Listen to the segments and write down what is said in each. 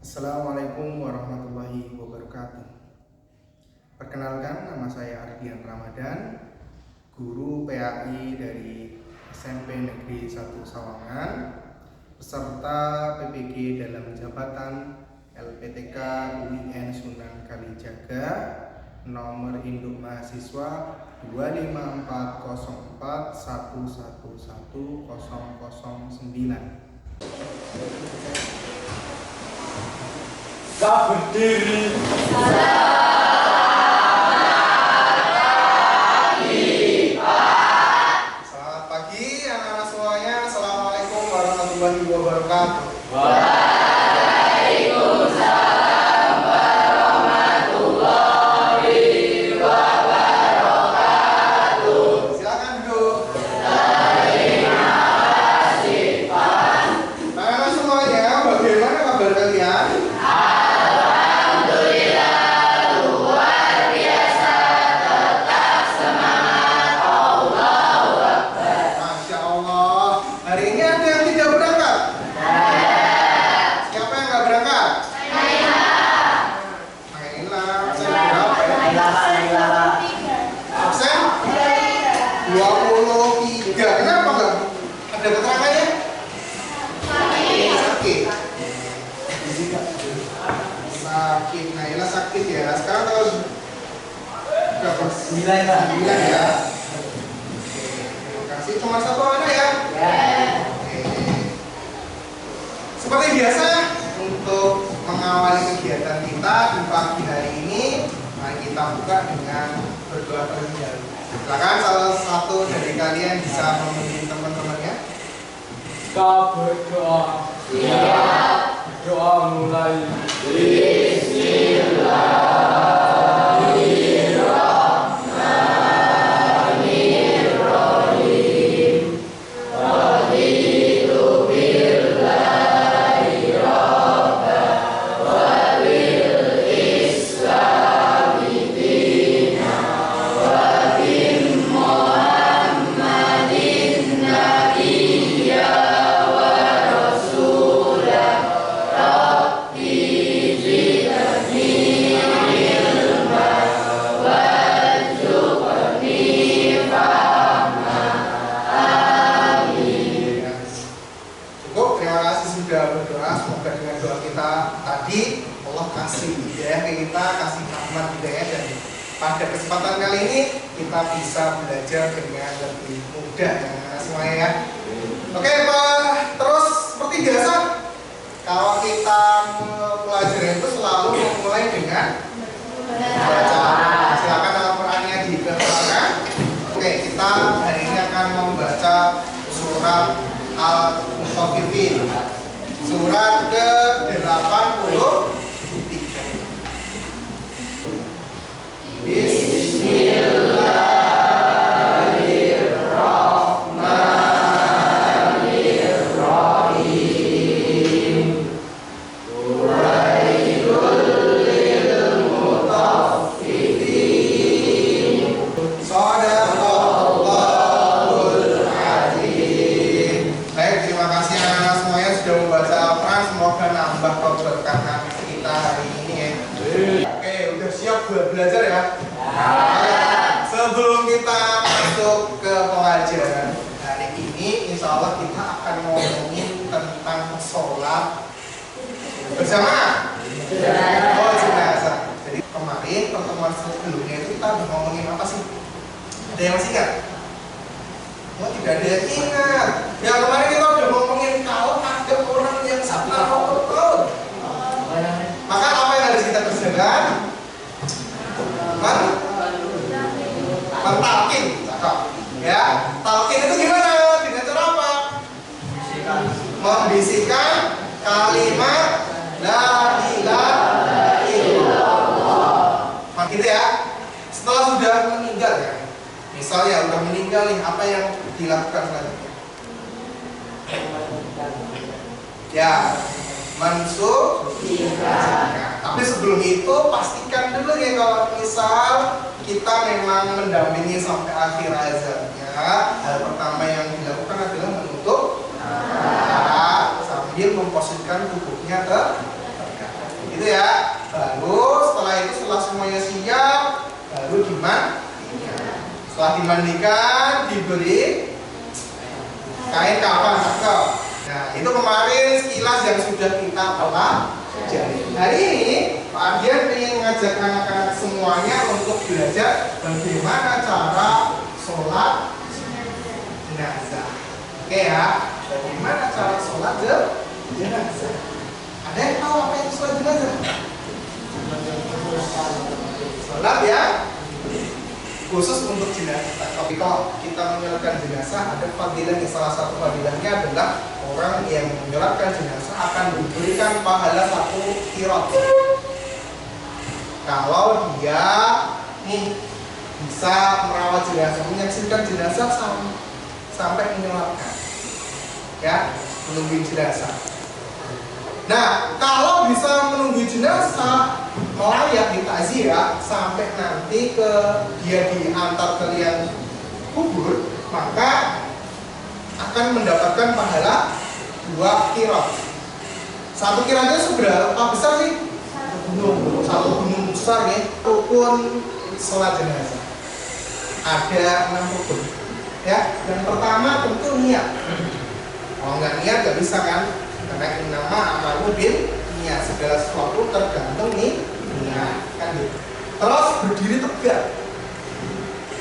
Assalamualaikum warahmatullahi wabarakatuh. Perkenalkan, nama saya Ardian Ramadan, guru PAI dari SMP Negeri 1 Sawangan, peserta PPG dalam jabatan LPTK UIN Sunan Kalijaga, nomor induk mahasiswa 25404111009. Tak berdiri. Selamat pagi anak-anak semuanya. Assalamualaikum warahmatullahi wabarakatuh. Waalaikumsalam warahmatullahi wabarakatuh. Silakan duduk. Terima kasih, Pak. Anak-anak semuanya, bagaimana kabar kalian? Alhamdulillah, luar biasa. Tetap semangat. Allahu Akbar. Masya Allah. Hari ini ada yang tidak berangkat? Siapa yang nggak berangkat? Naila. Absen berapa ya? Absen? 23. Kenapa nggak? Ada keterangannya? Sakit. Sakit. Naila sakit ya. Sekarang tanggal berapa? 9 ya. Terima kasih. Cuma satu anak ya? Oke. Seperti biasa, untuk mengawali kegiatan kita di pagi hari ini, mari kita buka dengan berdoa terlebih dahulu. Silakan salah satu dari kalian bisa memimpin teman-temannya. Kita berdoa. Doa mulai. Cukup, terima kasih sudah berdoa. Semoga dengan doa kita tadi Allah kasih hidayah ke kita, kasih rahmat hidayah, dan pada kesempatan kali ini kita bisa belajar dengan lebih mudah ya semuanya ya. Oke Pak, terus seperti biasa kalau kita pelajaran itu selalu memulai dengan membaca. Silakan Al-Qur'annya di belakang. Oke, kita hari ini akan membaca surat Al-Mutaffifin, surat ke-83. Shadaqallahul Azim. Baik, terima kasih anak-anak semuanya sudah membaca Al-Quran. Semoga nambah keberkahan kita hari ini ya. Oke, udah siap buat belajar ya? Sebelum kita masuk ke pelajaran hari ini, insya Allah kita akan ngomongin tentang sholat berjamaah. Oh, jenazah. Jadi kemarin pertemuan sebelumnya itu kita udah ngomongin apa sih? Ada yang masih ingat? Oh, tidak ada yang ingat. Ya kemarin kita udah ngomongin kalau ada orang yang salah betul. Maka apa yang harus kita kerjakan? Mentalkin, cakep. Ya, talkin itu gimana? Dengan cara apa? Membisikkan kalimat la ilaha illallah. Gitu ya. Setelah sudah meninggal ya. Misalnya udah meninggal nih, apa yang dilakukan selanjutnya? Ya, mensucikan. Tapi sebelum itu pastikan dulu ya kalau misal kita memang mendampingi sampai akhir azabnya, hal pertama yang dilakukan adalah menutup sambil memposisikan tubuhnya ke gitu ya. Baru setelah semuanya siap, baru setelah dimandikan, diberi kain kafan cakep. Nah, itu kemarin sekilas yang sudah kita pelajari. Hari ini Pak Ardian ingin mengajak anak-anak semuanya untuk belajar bagaimana cara sholat jenazah. Oke ya, bagaimana cara sholat jenazah? Ada yang tahu apa itu sholat jenazah? Sholat ya khusus untuk jenazah. Tapi kalau kita menyolatkan jenazah, ada fadilahnya. Salah satu fadilahnya adalah orang yang menyolatkan jenazah akan diberikan pahala 1 qirat. Kalau dia bisa merawat jenazah, menyaksikan jenazah sampai menyolatkan, ya, menunggu jenazah. Nah, kalau bisa menunggu jenazah, melayat di takziah sampai nanti dia diantar ke liang kubur, maka akan mendapatkan pahala 2 qirat. 1 qiratnya seberapa besar sih? Satu gunung besar ya. Rukun sholat jenazah ada 6 rukun. Ya, yang pertama tentu niat. Kalau nggak niat nggak bisa kan? Karena nama amalu bin niat, segala sesuatu tergantung niat kan gitu. Terus berdiri tegak.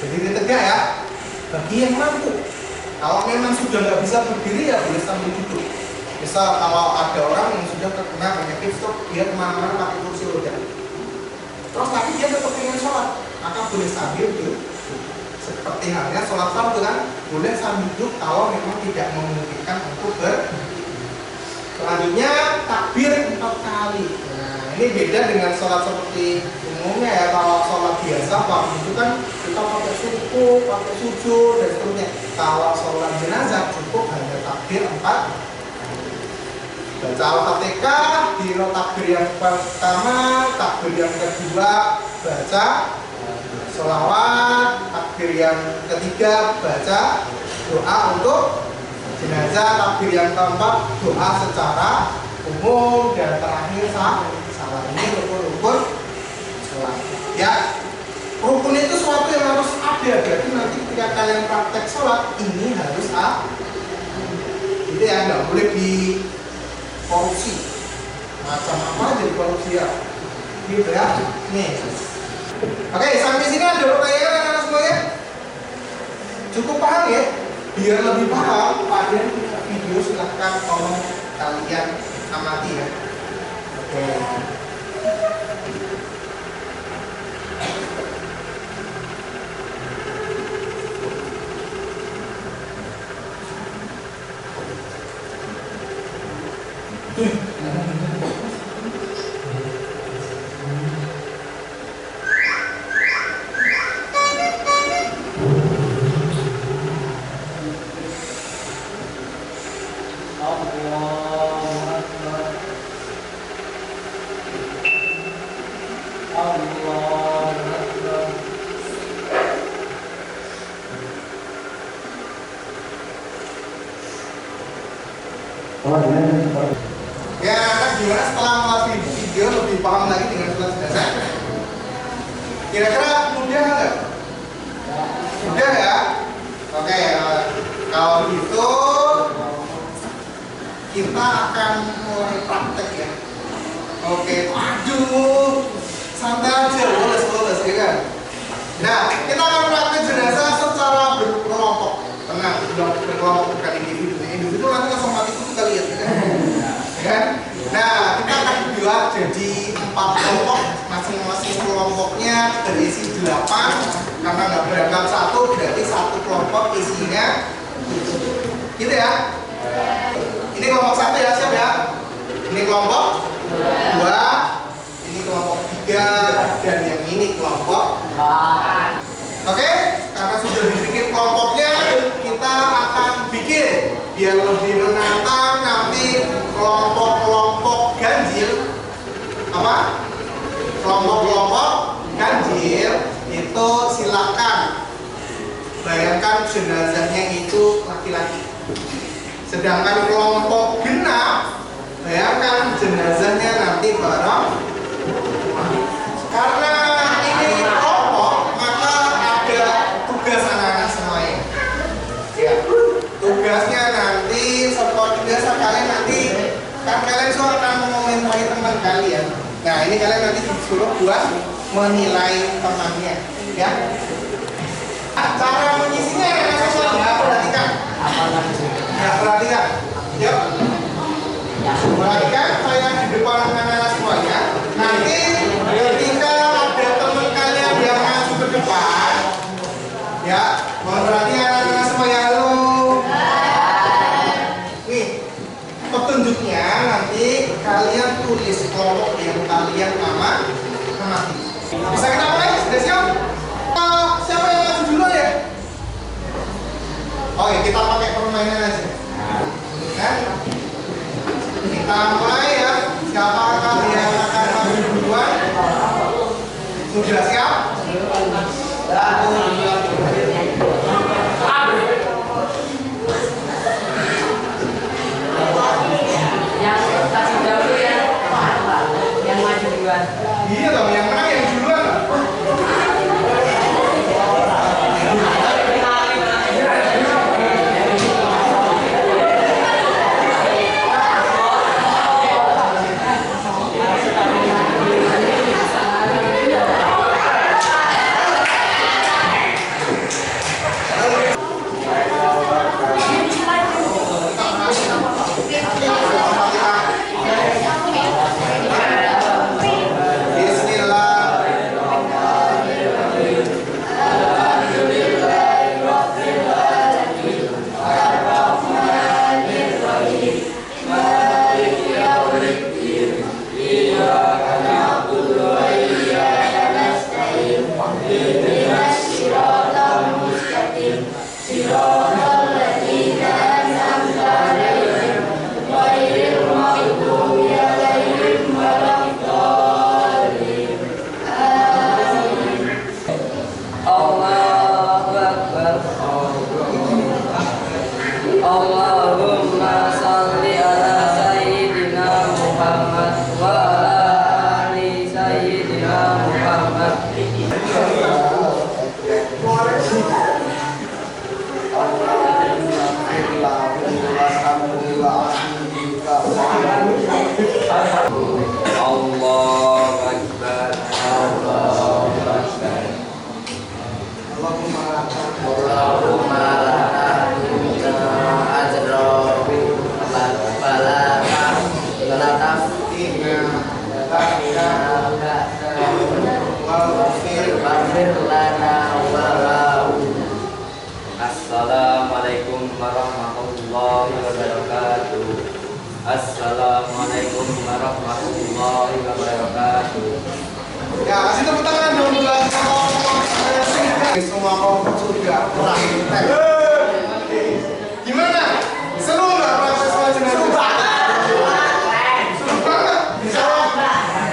Berdiri tegak ya. Bagi yang mampu. Kalau memang sudah nggak bisa berdiri ya boleh sambil duduk. Misal kalau ada orang yang sudah terkena penyakit stroke, dia kemana-mana pakai kursi roda. Terus tapi dia tetap ingin sholat, maka boleh sambil duduk. Seperti halnya sholat fardu kan, boleh sambil duduk kalau memang tidak memungkinkan untuk Selanjutnya takbir 4 kali. Nah, ini beda dengan sholat seperti umumnya ya. Kalau sholat biasa waktu itu kan kita pakai ruku, pakai sujud dan seterusnya. Kalau sholat jenazah cukup hanya takbir 4 kali. Baca Al-Fatihah di takbir yang pertama, takbir yang kedua baca sholawat, takbir yang ketiga baca doa untuk jenazah, takbir yang keempat doa secara umum, dan terakhir salam. Ini rukun-rukun sholat. Ya, rukun itu suatu yang harus ada. Berarti nanti ketika kalian praktek sholat ini harus itu ya, nggak boleh di korupsi. Macam apa jadi korupsi ya? Gitu ya. Nih. Oke, sampai sini ada pertanyaan anak semuanya? Cukup paham ya? Biar lebih paham, pada video silahkan tolong kalian amati ya. Oke. Ya, kan gimana setelah melalui video lebih paham lagi dengan sholat jenazah? Kira-kira mudah nggak? Mudah ya? Oke, kalau gitu kita akan mulai praktek ya. Oke, waduh, santai aja, boles ya kan? Nah, kita akan praktek jenazah secara berkelompok. Tenang, sudah berkelompok bukan individu. Individu nanti langsung mati itu kita lihat kan? Nah, kita akan buat jadi 4 kelompok, masing-masing kelompoknya berisi 8. Karena nggak berangkat 1, berarti 1 kelompok isinya 7. Gitu ya? Ini kelompok 1 ya, siap ya? Ini kelompok 2, ini kelompok 3, dan yang ini kelompok 4. Oke? Karena sudah dibikin kelompoknya, kita akan bikin biar lebih menantang nanti kelompok-kelompok ganjil. Apa? Kelompok-kelompok ganjil itu silakan bayangkan jenazahnya itu laki-laki. Sedangkan kelompok genap bayangkan jenazahnya nanti menilai teman kalian. Nah, ini kalian nanti disuruh buat menilai temannya, ya. Cara mengisinya ya, perhatikan. Ya, perhatikan. Yuk. Perhatikan saya di depan anak-anak semuanya. Nanti ketika ada teman kalian yang masuk ke depan, ya, mohon perhatian anak-anak semuanya. Halo. Nih, petunjuknya nanti kalian tulis kelompok yang kalian amati. Bisa kita mulai? Sudah siap? Siapa yang maju dulu ya? Oke, kita pakai permainan aja. Kan? Kita mulai ya. Siapakah yang akan maju duluan? Sudah siap? Yang kasih dahulu ya, yang maju duluan. Iya dong, yang menang yang duluan. Allahumma salli ala sayyidina Muhammad wa ala ali sayyidina Muhammad. Allahu Akbar. Allahu Akbar. Allahumma Assalamualaikum warahmatullahi wabarakatuh. Assalamualaikum warahmatullahi wabarakatuh. Ya, kasih tepuk tangan dong buat semua kelompok surga. Gimana? Seru nggak proses sholat jenazah? Seru banget. Bisa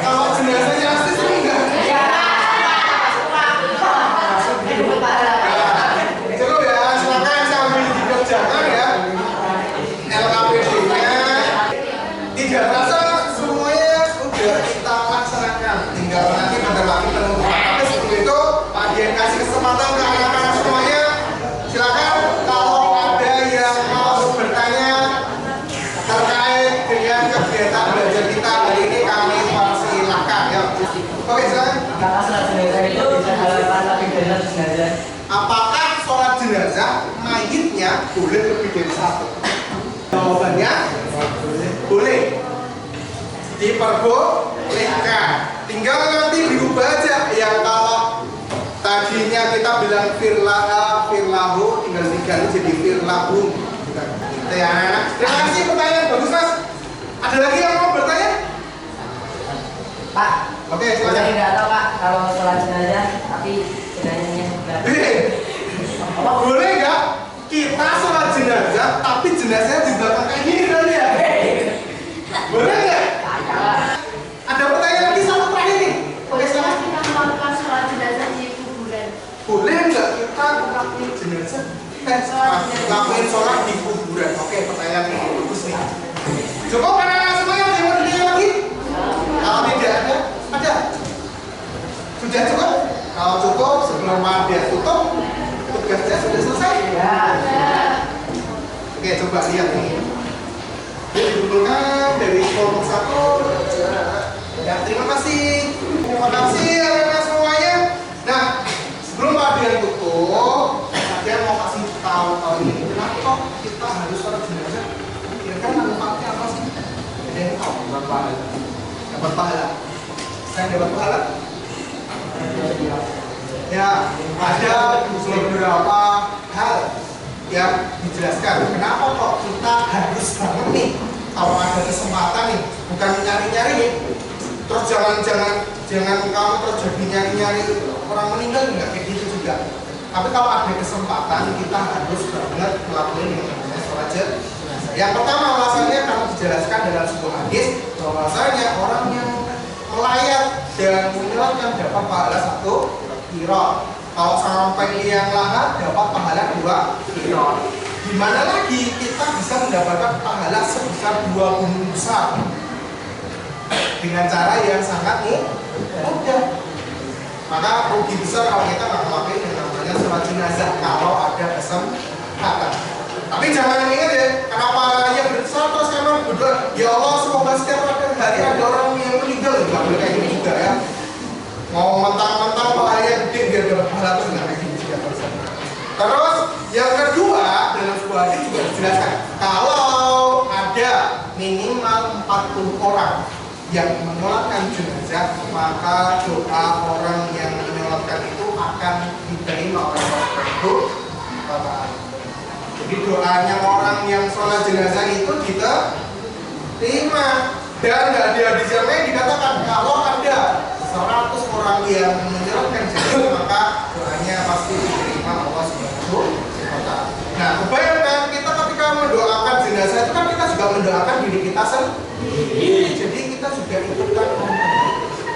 kalau jenazahnya asli seru nggak? Seru ya. Silakan sambil dikerjakan ya. LKPD-nya. Tidak rasa semuanya udah kita laksanakan. Tinggal nanti bentar lagi penentuan. Tapi sebelum itu Pak Dian kasih kesempatan ke anak-anak semuanya. Silakan kalau ada yang mau bertanya terkait dengan kegiatan belajar kita hari ini, kami persilahkan ya. Oke, silakan. Kakak sholat jenazah itu bisa dilakukan lebih dari satu jenazah. Apakah sholat jenazah mayitnya boleh lebih dari satu? Jawabannya boleh. Diperbolehkan. Tinggal nanti diubah aja yang kalau tadinya kita bilang firlaha, firlahu, tinggal diganti jadi firlahum. Gitu ya anak-anak. Terima kasih pertanyaan bagus mas. Ada lagi yang mau bertanya? Pak, Oke, saya silakan. nggak tahu Pak kalau sholat jenazah tapi jenazahnya nggak. Apa boleh nggak kita sholat jenazah tapi jenazahnya di belakang kayak gini kan ya? Boleh nggak? Ada pertanyaan lagi satu terakhir nih. Oke, silakan. Kita melakukan sholat jenazah di kuburan. Boleh nggak kita ngelakuin jenazah? Ngelakuin sholat di kuburan. Oke, pertanyaan ini bagus nih. Cukup anak-anak semuanya yang mau ditanya lagi? Kalau tidak ada? Sudah cukup? Kalau cukup sebelum dia tutup, tugasnya sudah selesai. Oke, coba lihat nih. Dia dikumpulkan dari kelompok 1 dapat pahala. Saya dapat pahala. Ya, ada beberapa hal yang dijelaskan. Kenapa kok kita harus banget nih kalau ada kesempatan nih, bukan nyari-nyari nih. Terus jangan kamu terus jadi nyari-nyari orang meninggal, enggak kayak gitu juga. Tapi kalau ada kesempatan kita harus banget melakukan yang namanya sholat jenazah. Yang pertama alasannya kalau dijelaskan dalam sebuah hadis bahwasanya orang yang melayat dan menyelatkan dapat pahala 1 qirot. Kalau sampai liang lahat dapat pahala 2 qirot. Gimana lagi kita bisa mendapatkan pahala sebesar 2 gunung besar dengan cara yang sangat mudah. Maka rugi besar kalau kita nggak melakukan yang namanya sholat jenazah kalau ada kesempatan. Tapi jangan ingat ya, kenapa ya besar terus kamu berdoa, ya Allah semoga setiap hari ada orang yang meninggal, nggak boleh kayak gitu juga ya. Mau mentang-mentang pahalanya gede biar dapat pahala terus nggak kayak gitu juga. Terus yang kedua dalam sebuah hadis juga dijelaskan kalau ada minimal 40 orang yang menyolatkan jenazah, maka doa orang yang menyolatkan itu akan diterima oleh Allah Subhanahu wa Ta'ala. Jadi doanya orang yang sholat jenazah itu kita terima. Dan nggak di hadis yang lain dikatakan kalau ada 100 orang yang menyolatkan jenazah, maka doanya pasti diterima Allah Subhanahu wa Ta'ala. Nah, kebayangkan kita ketika mendoakan jenazah itu kan kita juga mendoakan diri kita sendiri. Jadi kita juga ikutan.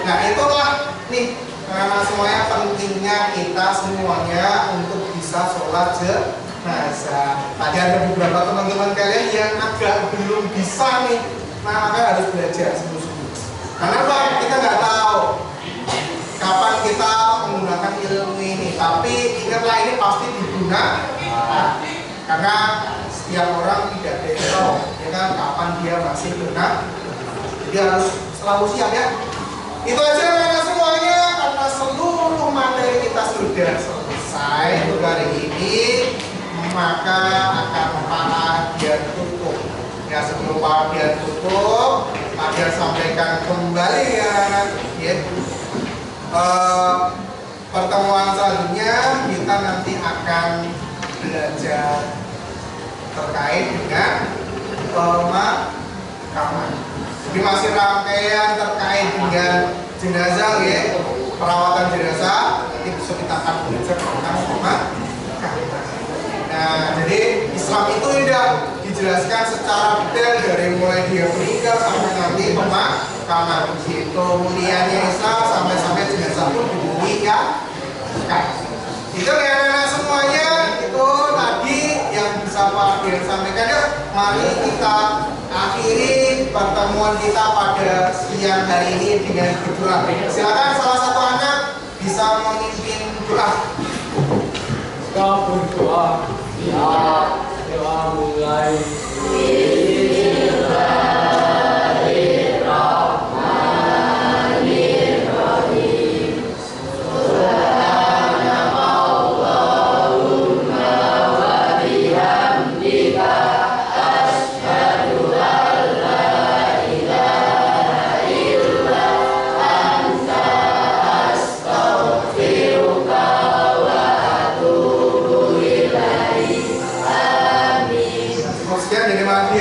Nah, itulah nih karena semuanya pentingnya kita semuanya untuk bisa sholat jenazah. Tadi ada beberapa teman-teman kalian yang agak belum bisa nih, nah maka harus belajar sungguh-sungguh. Karena apa? Kita nggak tahu kapan kita menggunakan ilmu ini. Tapi ingatlah ini pasti digunakan. Karena setiap orang tidak tahu, ya kan, kapan dia masih guna. Jadi harus selalu siap ya. Itu aja anak semuanya, karena seluruh materi kita sudah selesai untuk hari ini, maka akan Pak tutup. Ya, sebelum Pak tutup, Pak sampaikan kembali ya. Pertemuan selanjutnya kita nanti akan belajar terkait dengan pemakaman. Jadi masih rangkaian terkait dengan jenazah ya, perawatan jenazah. Nanti besok kita akan belajar tentang pemakaman. Nah, jadi Islam itu tidak dijelaskan secara detail dari mulai dia meninggal sampai nanti pemakaman. Itu mulianya Islam sampai jenazah pun dimuliakan. Itu ya anak semuanya, itu tadi yang bisa Pak Dian sampaikan. Yuk, mari kita akhiri pertemuan kita pada siang hari ini dengan berdoa. Silakan salah satu anak bisa memimpin doa. Kita berdoa. Ya, doa mulai.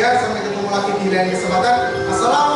Sampai ketemu lagi di lain kesempatan. Assalamualaikum.